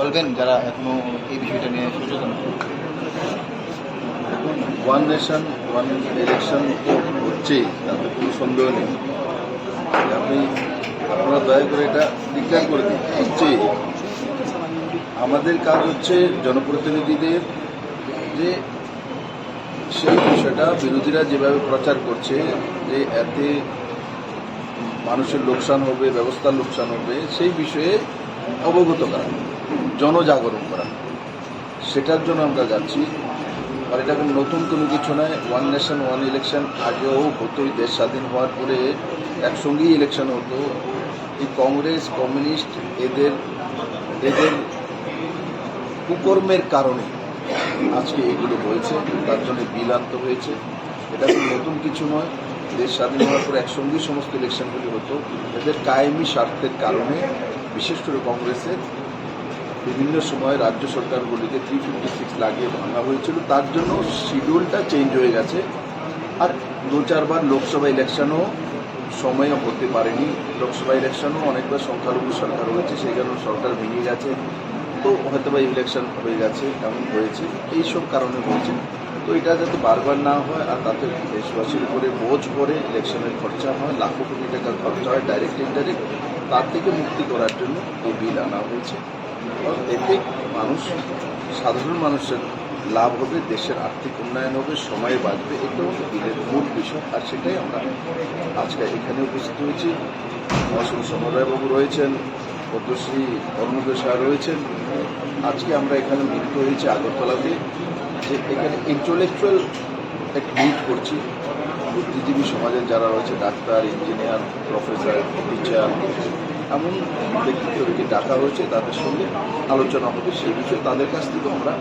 বলবেন যারা এখনো এই বিষয়টা নিয়ে সচেতন? এখন ওয়ান নেশন ওয়ান ইলেকশন তো হচ্ছেই, তাতে কোনো সন্দেহ নেই। আপনারা দয়া করে এটা ডিক্লেয়ার করে দিন, হচ্ছেই। আমাদের কাজ হচ্ছে জনপ্রতিনিধিদের যে সেই বিষয়টা বিরোধীরা যেভাবে প্রচার করছে যে এতে মানুষের লোকসান হবে, ব্যবস্থার লোকসান হবে, সেই বিষয়ে অবগত করা, জনজাগরণ করা, সেটার জন্য আমরা যাচ্ছি। আর এটা কোনো নতুন কোনো কিছু নয়। ওয়ান নেশন ওয়ান ইলেকশন আগেও হতোই, দেশ স্বাধীন হওয়ার পরে একসঙ্গেই ইলেকশন হতো। এই কংগ্রেস কমিউনিস্ট এদের কুকর্মের কারণে আজকে এগুলো হয়েছে, তার জন্য বিল আনতে হয়েছে। এটা কোনো নতুন কিছু নয়। দেশ স্বাধীন হওয়ার পর একসঙ্গেই সমস্ত ইলেকশনগুলি হতো। এদের কায়েমি স্বার্থের কারণে বিশেষ করে কংগ্রেসের বিভিন্ন সময় রাজ্য সরকারগুলিকে 356 লাগিয়ে ভাঙা হয়েছিল। তার জন্য শিডিউলটা চেঞ্জ হয়ে গেছে। আর দু চারবার লোকসভা ইলেকশনও সময়ে হতে পারেনি। লোকসভা ইলেকশনও অনেকবার সংখ্যালঘু সরকার হয়েছে, সেই কারণে সরকার ভেঙে গেছে, তো হয়তো বা ইলেকশন হয়ে গেছে, এমন হয়েছে, এইসব কারণে হয়েছে। তো এটা যাতে বারবার না হয় আর তাতে দেশবাসীর উপরে বোঝ পড়ে, ইলেকশনের খরচা হয়, লাখো কোটি টাকার খরচা হয় ডাইরেক্ট ইনডাইরেক্ট, তার থেকে মুক্তি করার জন্য এই বিল আনা হয়েছে। এতে সাধারণ মানুষের লাভ হবে, দেশের আর্থিক উন্নয়ন হবে, সময় বাঁচবে। এটাও বিলের মূল বিষয়। আর সেটাই আমরা আজকে এখানে উপস্থিত হয়েছি। মৌসুমী সমরায়বাবু রয়েছেন, পদ্মশ্রী অরুণোদয় সাহা রয়েছেন। আজকে আমরা এখানে মিলিত হয়েছি আগরতলাতে, যে এখানে ইন্টেলেকচুয়াল এক মিট করছি। বুদ্ধিজীবী সমাজের যারা রয়েছে, ডাক্তার, ইঞ্জিনিয়ার, প্রফেসর, টিচার, এমন ব্যক্তিত্বকে ডাকা হয়েছে, তাদের সঙ্গে আলোচনা হবে সেই বিষয়ে। তাদের কাছ থেকে আমরা